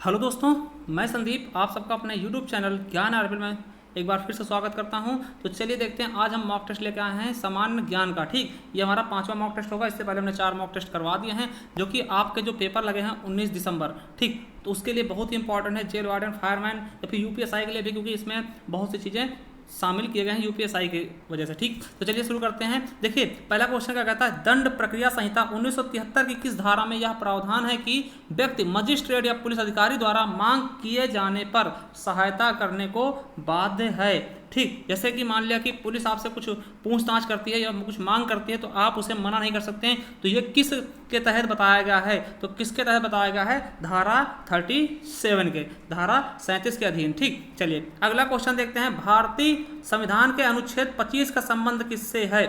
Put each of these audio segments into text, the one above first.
Hello दोस्तों, मैं संदीप आप सबका अपने YouTube चैनल ज्ञान आरपीएल में एक बार फिर से स्वागत करता हूं। तो चलिए देखते हैं, आज हम मॉक टेस्ट लेकर आए हैं सामान्य ज्ञान का। ठीक, ये हमारा 5वां मॉक टेस्ट होगा। इससे पहले हमने 4 मॉक टेस्ट करवा दिए हैं, जो कि आपके जो पेपर लगे हैं 19 दिसंबर। ठीक, तो उसके लिए बहुत ही इंपॉर्टेंट है, जेल वार्डन, फायरमैन या फिर यूपीएसआई के लिए भी, क्योंकि इसमें बहुत सी चीज़ें शामिल किए गए हैं यूपीएसआई की वजह से। ठीक, तो चलिए शुरू करते हैं। देखिए, पहला क्वेश्चन क्या कहता है, दंड प्रक्रिया संहिता 1973 की किस धारा में यह प्रावधान है कि व्यक्ति मजिस्ट्रेट या पुलिस अधिकारी द्वारा मांग किए जाने पर सहायता करने को बाध्य है। ठीक, जैसे कि मान लिया कि पुलिस आपसे कुछ पूछताछ करती है या कुछ मांग करती है, तो आप उसे मना नहीं कर सकते हैं। तो ये किस के तहत बताया गया है, तो किसके तहत बताया गया है, धारा 37 के, धारा 37 के अधीन। ठीक, चलिए अगला क्वेश्चन देखते हैं। भारतीय संविधान के अनुच्छेद 25 का संबंध किससे है?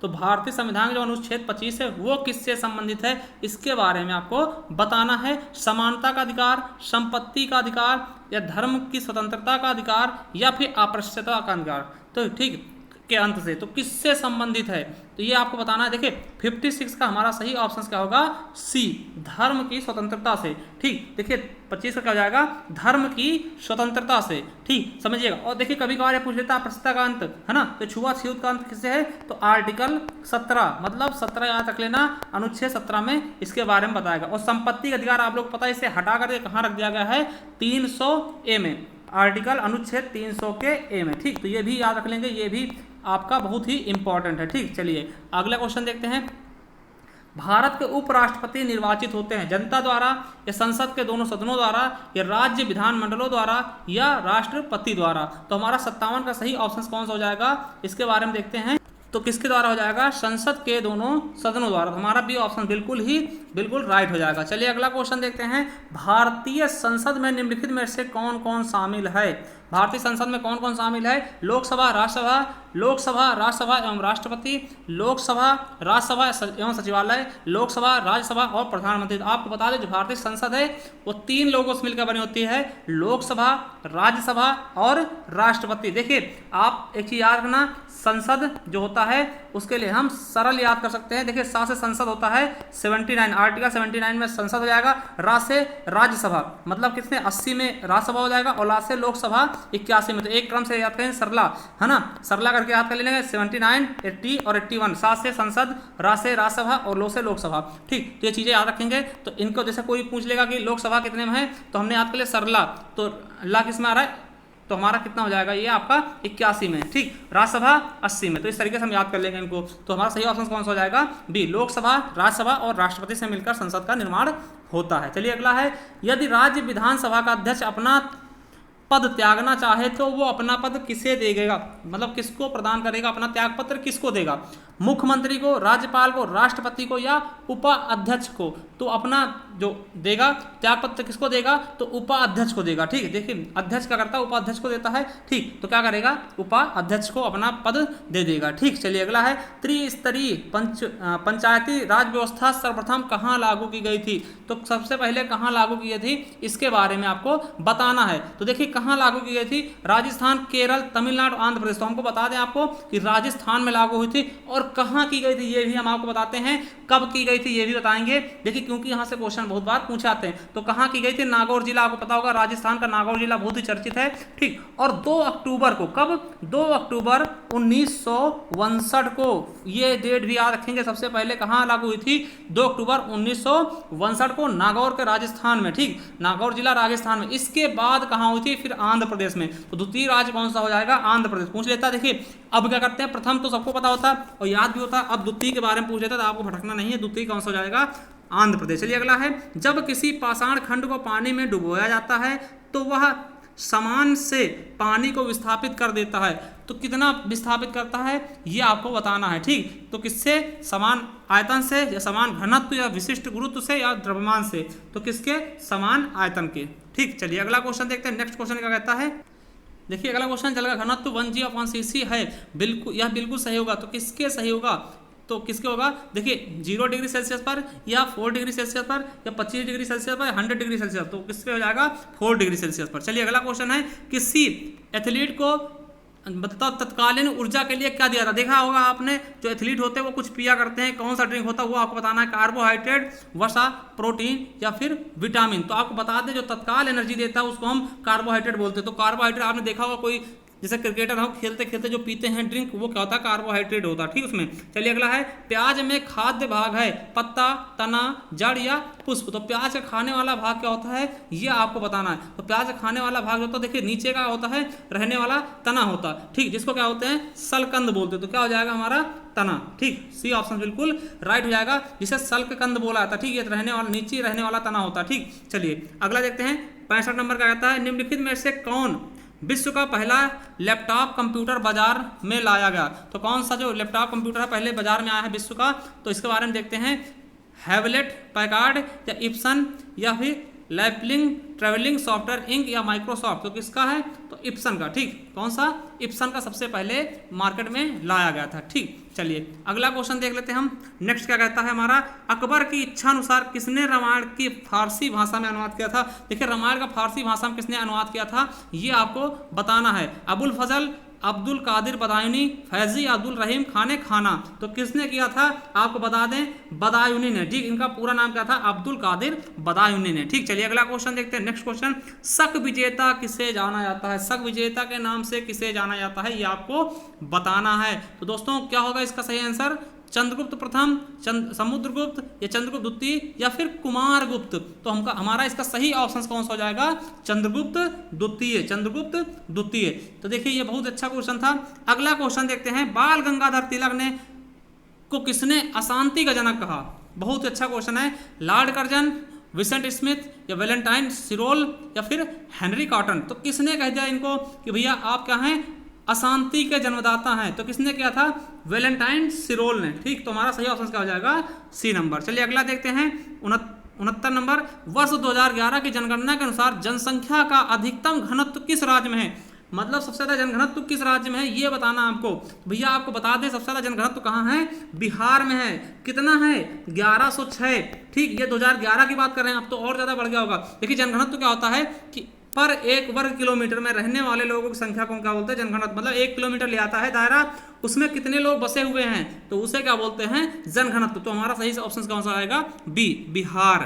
तो भारतीय संविधान जो अनुच्छेद 25 है वो किससे संबंधित है, इसके बारे में आपको बताना है। समानता का अधिकार, संपत्ति का अधिकार, या धर्म की स्वतंत्रता का अधिकार, या फिर अपृष्यता का अधिकार। तो ठीक के अंत से, तो किससे संबंधित है, तो ये आपको बताना है। देखिए 56 का हमारा सही ऑप्शन क्या होगा, सी, धर्म की स्वतंत्रता से। ठीक, देखिए 25 का क्या हो जाएगा, धर्म की स्वतंत्रता से। ठीक, समझिएगा। और देखिए कभी कभार पूछ लेता है अपृष्यता का अंत, है ना, तो छुआछूत का अंत किससे है, तो आर्टिकल 17, मतलब 17 याद रख लेना, अनुच्छेद 17 में इसके बारे में बताएगा। और संपत्ति का अधिकार आप लोग पता है, इसे हटा करके कहाँ रख दिया गया है, 300A में, आर्टिकल अनुच्छेद 300 के ए में। ठीक, तो ये भी याद रख लेंगे, ये भी आपका बहुत ही इंपॉर्टेंट है। ठीक, चलिए अगला क्वेश्चन देखते हैं। भारत के उपराष्ट्रपति निर्वाचित होते हैं जनता द्वारा, या संसद के दोनों सदनों द्वारा, या राज्य विधानमंडलों द्वारा, या राष्ट्रपति द्वारा। तो हमारा 57 का सही ऑप्शन कौन सा हो जाएगा, इसके बारे में देखते हैं। तो किसके द्वारा हो जाएगा, संसद के दोनों सदनों द्वारा। तो हमारा बी ऑप्शन बिल्कुल राइट हो जाएगा। चलिए अगला क्वेश्चन देखते हैं। भारतीय संसद में निम्नलिखित में से कौन कौन शामिल है? भारतीय संसद में कौन कौन शामिल है? लोकसभा, राज्यसभा एवं राष्ट्रपति, लोकसभा, राज्यसभा एवं सचिवालय, लोकसभा, राज्यसभा और प्रधानमंत्री। तो आपको बता दें, जो भारतीय संसद है वो 3 लोगों से मिलकर बनी होती है, लोकसभा, राज्यसभा और राष्ट्रपति। देखिए आप एक चीज याद रखना, संसद जो होता है उसके लिए हम सरल याद कर सकते हैं। देखिए सा से संसद होता है 79, आर्टिकल 79 में संसद हो जाएगा। रा से राज्यसभा, मतलब कितने 80 में राज्यसभा हो जाएगा, और ला से लोकसभा 81 में। तो एक क्रम से याद करें, सरला, है ना, सरला करके याद कर लेंगे। 79, 80 और 81, सा से संसद, रा से राज्यसभा और लो से लोकसभा। ठीक, तो ये चीजें याद रखेंगे। तो इनको जैसे कोई पूछ लेगा कि लोकसभा कितने में है, तो हमने याद कर लिया सरला, तो ला किस में आ रहा है, तो हमारा कितना हो जाएगा, ये आपका 81 में। ठीक, राज्यसभा 80 में। तो इस तरीके से हम याद कर लेंगे इनको। तो हमारा सही ऑप्शन कौन सा हो जाएगा, बी, लोकसभा, राज्यसभा और राष्ट्रपति से मिलकर संसद का निर्माण होता है। चलिए अगला है, यदि राज्य विधानसभा का अध्यक्ष अपना पद त्यागना चाहे तो वो अपना पद किसे देगा, मतलब किसको प्रदान करेगा, अपना त्याग पत्र किसको देगा, मुख्यमंत्री को, राज्यपाल को, राष्ट्रपति को, या उपाध्यक्ष को? तो अपना जो देगा त्याग पत्र किसको देगा, तो उपाध्यक्ष को देगा। ठीक है, देखिए अध्यक्ष क्या करता है, उपाध्यक्ष को देता है। ठीक, तो क्या करेगा, उपाध्यक्ष को अपना पद दे देगा। ठीक, चलिए अगला है, त्रिस्तरीय पंचायती राज व्यवस्था सर्वप्रथम कहाँ लागू की गई थी? तो सबसे पहले कहाँ लागू की गई थी, इसके बारे में आपको बताना है। तो देखिए कहाँ लागू की गई थी, राजस्थान, केरल, तमिलनाडु, आंध्र प्रदेश। तो हमको बता दें आपको कि राजस्थान में लागू हुई थी, और कहाँ की गई थी ये भी हम आपको बताते हैं, कब की गई थी ये भी बताएंगे। देखिए क्योंकि यहाँ से क्वेश्चन बहुत बार पूछे आते हैं। तो कहाँ की गई थी, नागौर जिला, आपको पता होगा राजस्थान का नागौर जिला बहुत ही चर्चित है। ठीक, और 2 अक्टूबर को, कब, 2 अक्टूबर 1962 को, ये डेट भी याद रखेंगे। सबसे पहले कहाँ लागू हुई थी, 2 अक्टूबर 1962 को नागौर के राजस्थान में। ठीक, नागौर जिला राजस्थान में। इसके बाद कहाँ हुई थी, फिर आंध्र प्रदेश में। तो द्वितीय राज्य कौन सा हो जाएगा, आंध्र प्रदेश। पूछ लेता, देखिए अब क्या करते हैं, प्रथम तो सबको पता होता और याद भी होता, अब द्वितीय के बारे में पूछ लेता तो आपको भटकना नहीं है। द्वितीय कौन सा हो जाएगा, आंध्र प्रदेश। चलिए अगला है, जब किसी पाषाण खंड को पानी में डुबोया जाता है तो वह समान से पानी को विस्थापित कर देता है। तो कितना विस्थापित करता है ये आपको बताना है। ठीक, तो किससे, समान आयतन से, या समान घनत्व, या विशिष्ट गुरुत्व से, या द्रव्यमान से? तो किसके, समान आयतन के। ठीक, चलिए अगला क्वेश्चन देखते हैं। नेक्स्ट क्वेश्चन क्या कहता है, देखिए अगला क्वेश्चन, जल का घनत्व 1g/cc है, बिल्कुल, यह बिल्कुल सही होगा। तो किसके सही होगा, तो किसके होगा, देखिए 0 डिग्री सेल्सियस पर, या 4 डिग्री सेल्सियस पर, या 25 डिग्री सेल्सियस पर, 100 डिग्री सेल्सियस। तो किस पे हो जाएगा, 4 डिग्री सेल्सियस पर। चलिए अगला क्वेश्चन है, किसी एथलीट को बताओ तत्कालीन ऊर्जा के लिए क्या दिया था। देखा होगा आपने, जो एथलीट होते हैं वो कुछ पिया करते हैं, कौन सा ड्रिंक होता है वो आपको बताना है, कार्बोहाइड्रेट, वसा, प्रोटीन या फिर विटामिन। तो आपको बता दें जो तत्काल एनर्जी देता है उसको हम कार्बोहाइड्रेट बोलते हैं। तो कार्बोहाइड्रेट आपने देखा होगा कोई जैसे क्रिकेटर हो खेलते खेलते जो पीते हैं ड्रिंक, वो क्या होता है, कार्बोहाइड्रेट होता है, ठीक उसमें। चलिए अगला है, प्याज में खाद्य भाग है पत्ता, तना, जड़ या पुष्प। तो प्याज का खाने वाला भाग क्या होता है ये आपको बताना है। तो प्याज का खाने वाला भाग होता है, देखिए नीचे का होता है रहने वाला तना होता है, ठीक, जिसको क्या होते हैं सलकंद बोलते हैं। तो क्या हो जाएगा हमारा तना, ठीक, सी ऑप्शन बिल्कुल राइट हो जाएगा, जिसे सल्ककंद बोला जाता है, ठीक, ये रहने वाला नीचे रहने वाला तना होता है, ठीक। चलिए अगला देखते हैं, 65 नंबर का कहता है, निम्नलिखित में से कौन विश्व का पहला लैपटॉप कंप्यूटर बाजार में लाया गया। तो कौन सा जो लैपटॉप कंप्यूटर है पहले बाजार में आया है विश्व का, तो इसके बारे में देखते हैं, हैवलेट पैकार्ड या इप्सन या फिर लैपलिंग ट्रेवलिंग सॉफ्टवेयर इंक या माइक्रोसॉफ्ट। तो किसका है, तो इप्सन का, ठीक, कौन सा, इप्सन का सबसे पहले मार्केट में लाया गया था, ठीक। चलिए अगला क्वेश्चन देख लेते हैं हम, नेक्स्ट क्या कहता है हमारा, अकबर की इच्छा अनुसार किसने रामायण की फारसी भाषा में अनुवाद किया था। देखिए रामायण का फारसी भाषा में किसने अनुवाद किया था ये आपको बताना है, अबुल फजल, अब्दुल कादिर बदायूनी, फैजी अब्दुल रहीम खाने खाना। तो किसने किया था आपको बता दें, बदायूनी ने, ठीक, इनका पूरा नाम क्या था, अब्दुल कादिर बदायूनी ने, ठीक। चलिए अगला क्वेश्चन देखते हैं, नेक्स्ट क्वेश्चन, शक विजेता किसे जाना जाता है, शक विजेता के नाम से किसे जाना जाता है ये आपको बताना है। तो दोस्तों क्या होगा इसका सही आंसर, चंद्रगुप्त प्रथम, समुद्रगुप्त या चंद्रगुप्त द्वितीय या फिर कुमारगुप्त। तो हमारा इसका सही ऑप्शन कौन सा हो जाएगा, चंद्रगुप्त द्वितीय, चंद्रगुप्त द्वितीय। तो देखिए ये बहुत अच्छा क्वेश्चन था। अगला क्वेश्चन देखते हैं, बाल गंगाधर तिलक ने को किसने अशांति का जनक कहा। बहुत अच्छा क्वेश्चन है, लॉर्ड कर्जन, विसेंट स्मिथ या वैलेंटाइन सिरोल या फिर हेनरी कॉटन। तो किसने कह दिया इनको कि भैया आप क्या हैं, अशांति के जन्मदाता हैं। तो किसने किया था, वैलेंटाइन सिरोल ने, ठीक। तो हमारा सही ऑप्शन क्या हो जाएगा, सी नंबर। चलिए अगला देखते हैं, 69 नंबर, वर्ष 2011 की जनगणना के अनुसार जनसंख्या का अधिकतम घनत्व किस राज्य में है। मतलब सबसे ज्यादा जनघनत्व किस राज्य में है ये बताना आपको। भैया आपको बता दें सबसे ज्यादा जनघनत्व कहाँ है, बिहार में है। कितना है, 1106, ठीक। ये 2011 की बात कर रहे हैं, अब तो और ज्यादा बढ़ गया होगा। देखिए जनघनत्व क्या होता है कि पर 1 वर्ग किलोमीटर में रहने वाले लोगों की संख्या को क्या बोलते हैं, जनघनत्व। मतलब 1 किलोमीटर ले आता है दायरा, उसमें कितने लोग बसे हुए हैं तो उसे क्या बोलते हैं, जनघनत्व। तो हमारा सही ऑप्शन कौन सा आएगा, बी, बिहार।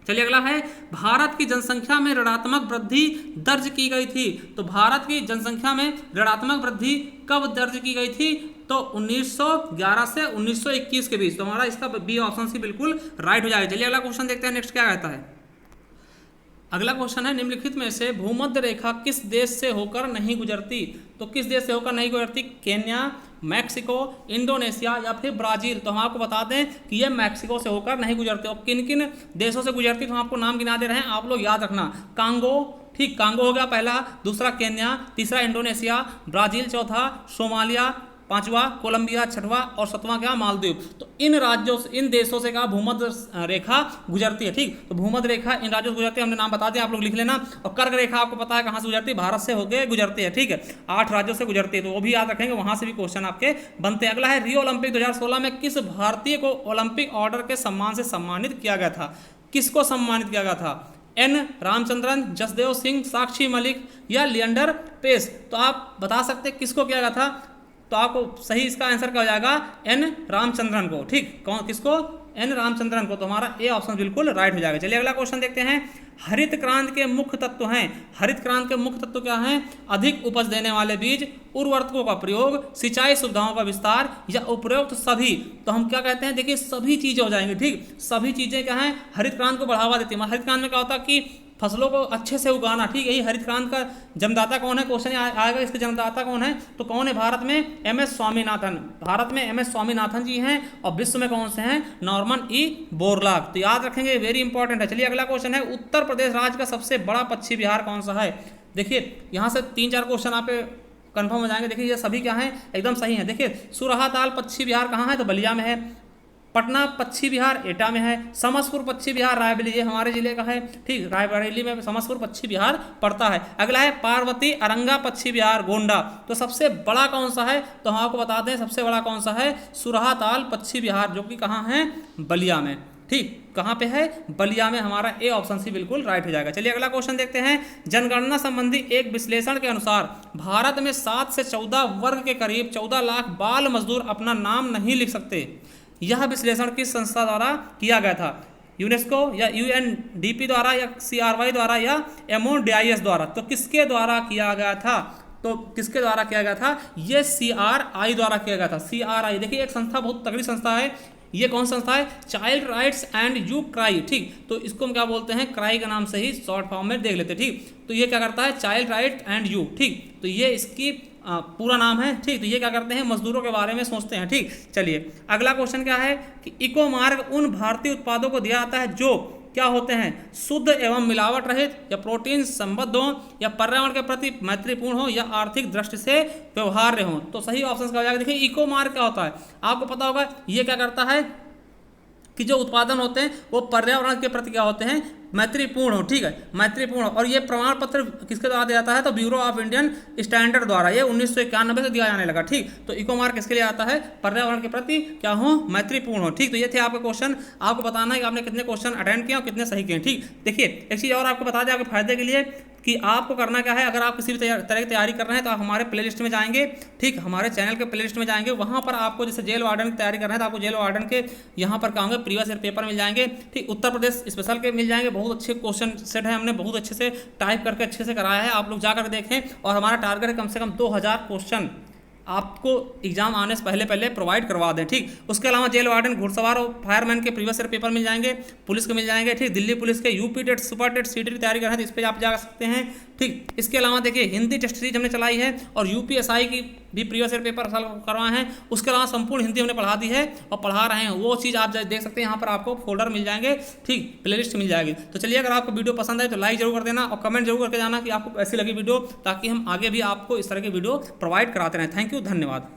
चलिए अगला है, भारत की जनसंख्या में ऋणात्मक वृद्धि दर्ज की गई थी। तो भारत की जनसंख्या में ऋणात्मक वृद्धि कब दर्ज की गई थी, तो 1911 से 1921 के बीच। तो हमारा इसका बी ऑप्शन सी बिल्कुल राइट हो जाएगा। चलिए अगला क्वेश्चन देखते हैं, नेक्स्ट क्या कहता है। अगला क्वेश्चन है, निम्नलिखित में से भूमध्य रेखा किस देश से होकर नहीं गुजरती। तो किस देश से होकर नहीं गुजरती, केन्या, मैक्सिको, इंडोनेशिया या फिर ब्राजील। तो हम आपको बता दें कि ये मैक्सिको से होकर नहीं गुजरते। और किन किन देशों से गुजरती तो हम आपको नाम गिना दे रहे हैं, आप लोग याद रखना। कांगो, ठीक, कांगो हो गया पहला, दूसरा केन्या, तीसरा इंडोनेशिया, ब्राजील चौथा, सोमालिया पांचवा, कोलंबिया छठवां और सातवां क्या, मालदीव। तो इन राज्यों से, इन देशों से क्या भूमध्य रेखा गुजरती है, ठीक। तो भूमध्य रेखा इन राज्यों से गुजरती है, हमने नाम बता दिया, आप लोग लिख लेना। और कर्क रेखा आपको पता है कहाँ से गुजरती है, भारत से होकर गुजरती है, ठीक है। 8 राज्यों से गुजरती है, तो वो भी याद रखेंगे, वहां से भी क्वेश्चन आपके बनते हैं। अगला है, रियो ओलंपिक 2016 में किस भारतीय को ओलंपिक ऑर्डर के सम्मान से सम्मानित किया गया था। किसको सम्मानित किया गया था, एन रामचंद्रन, जसदेव सिंह, साक्षी मलिक या लिएंडर पेस। तो आप बता सकते किसको किया गया था, तो आपको सही इसका आंसर क्या हो जाएगा, एन रामचंद्रन को, ठीक। कौन, किसको, एन रामचंद्रन को। तो हमारा ए ऑप्शन बिल्कुल राइट हो जाएगा। चलिए अगला क्वेश्चन देखते हैं, हरित क्रांति के मुख्य तत्व हैं। हरित क्रांति के मुख्य तत्व क्या हैं, अधिक उपज देने वाले बीज, उर्वरकों का प्रयोग, सिंचाई सुविधाओं का विस्तार या उपरोक्त सभी। तो हम क्या कहते हैं, देखिए सभी चीजें हो जाएंगी, ठीक। सभी चीजें क्या हैं, हरित क्रांति को बढ़ावा देती है। हरित क्रांति में क्या होता है कि फसलों को अच्छे से उगाना, ठीक। यही हरित क्रांति का जन्मदाता कौन है, क्वेश्चन आएगा इसके जन्मदाता कौन है, तो कौन है भारत में, एमएस स्वामीनाथन। भारत में एमएस स्वामीनाथन जी हैं। और विश्व में कौन से हैं, नॉर्मन ई बोरलॉग। तो याद रखेंगे, वेरी इंपॉर्टेंट है। चलिए अगला क्वेश्चन है, उत्तर प्रदेश राज्य का सबसे बड़ा पक्षी विहार कौन सा है। देखिए यहाँ से 3-4 क्वेश्चन आप कंफर्म हो जाएंगे। देखिए ये सभी क्या हैं, एकदम सही है। देखिए सुरहाताल पक्षी विहार कहाँ है, तो बलिया में है। पटना पक्षी विहार एटा में है। समसपुर पक्षी विहार रायबरेली, ये हमारे जिले का है, ठीक। रायबरेली में समसपुर पक्षी विहार पड़ता है। अगला है, पार्वती अरंगा पक्षी विहार गोंडा। तो सबसे बड़ा कौन सा है, तो हम आपको बता दें सबसे बड़ा कौन सा है, सुरहाताल पक्षी विहार, जो कि कहाँ है, बलिया में। ठीक, कहाँ पे है? बलिया में। हमारा ए ऑप्शन सी बिल्कुल राइट हो जाएगा। चलिए अगला क्वेश्चन देखते हैं। जनगणना संबंधी एक विश्लेषण के अनुसार भारत में 7 से 14 वर्ग के करीब 14 लाख बाल मजदूर अपना नाम नहीं लिख सकते। यह विश्लेषण किस संस्था द्वारा किया गया था? यूनेस्को या यूएनडीपी द्वारा या सीआरवाई द्वारा या एमओडीआईएस द्वारा? तो किसके द्वारा किया गया था? तो किसके द्वारा किया गया था? ये सीआरआई द्वारा किया गया था। सीआरआई देखिए एक संस्था, बहुत तगड़ी संस्था है। ये कौन संस्था है? Child rights and you cry. ठीक, तो इसको हम क्या बोलते हैं? क्राई के नाम से ही शॉर्ट फॉर्म में देख लेते हैं। ठीक, तो ये क्या करता है? Child right and you. ठीक, तो ये इसकी पूरा नाम है। ठीक, तो ये क्या करते हैं? मजदूरों के बारे में सोचते हैं। ठीक, चलिए अगला क्वेश्चन क्या है कि इको मार्क उन भारतीय उत्पादों को दिया जाता है जो क्या होते हैं? शुद्ध एवं मिलावट रहित, या प्रोटीन संबद्ध हो, या पर्यावरण के प्रति मैत्रीपूर्ण हो, या आर्थिक दृष्टि से व्यवहार्य हो। तो सही ऑप्शन का हो जाएगा। देखिए इको मार्क क्या होता है आपको पता होगा। ये क्या करता है कि जो उत्पादन होते हैं वो पर्यावरण के प्रति क्या होते हैं? मैत्रीपूर्ण हो। ठीक है, मैत्रीपूर्ण। और ये प्रमाण पत्र किसके द्वारा दिया जाता है? तो ब्यूरो ऑफ इंडियन स्टैंडर्ड द्वारा। ये 1991 से दिया जाने लगा। ठीक, तो इको मार्क किसके लिए आता है? पर्यावरण के प्रति क्या हो? मैत्रीपूर्ण हो। ठीक, तो ये थे आपके क्वेश्चन। आपको बताना है कि आपने कितने क्वेश्चन अटेंड किए और कितने सही किए। ठीक, देखिए एक चीज़ और आपको बता दें आपके फायदे के लिए कि आपको करना क्या है। अगर आप किसी भी तरह की तैयारी कर रहे हैं तो आप हमारे प्लेलिस्ट में जाएंगे। ठीक, हमारे चैनल के प्लेलिस्ट में जाएंगे। वहाँ पर आपको जैसे जेल वार्डन की तैयारी कर रहे हैं तो आपको जेल वार्डन के यहाँ पर क्या होंगे? प्रीवियस ईयर पेपर मिल जाएंगे। ठीक, उत्तर प्रदेश स्पेशल के मिल जाएंगे। बहुत अच्छे क्वेश्चन सेट है, हमने बहुत अच्छे से टाइप करके अच्छे से कराया है। आप लोग जाकर देखें। और हमारा टारगेट है कम से कम 2000 क्वेश्चन आपको एग्जाम आने से पहले पहले प्रोवाइड करवा दें। ठीक, उसके अलावा जेल वार्डन, घुड़सवार और फायरमैन के प्रीवियस ईयर पेपर मिल जाएंगे। पुलिस के मिल जाएंगे। ठीक, दिल्ली पुलिस के, यूपी टेट, सुपर टेट, सीटी की तैयारी कर रहे हैं तो इस पर आप जा सकते हैं। ठीक, इसके अलावा देखिए हिंदी टेस्ट सीरीज हमने चलाई है और यूपीएसआई की भी प्रीवियस ईयर पेपर साल करवाए हैं। उसके अलावा संपूर्ण हिंदी हमने पढ़ा दी है और पढ़ा रहे हैं। वो चीज़ आप देख सकते हैं। यहाँ पर आपको फोल्डर मिल जाएंगे। ठीक, प्लेलिस्ट मिल जाएगी। तो चलिए अगर आपको वीडियो पसंद आए तो लाइक जरूर कर देना और कमेंट जरूर करके जाना कि आपको ऐसी लगी वीडियो, ताकि हम आगे भी आपको इस तरह की वीडियो प्रोवाइड कराते रहें। थैंक यू, धन्यवाद।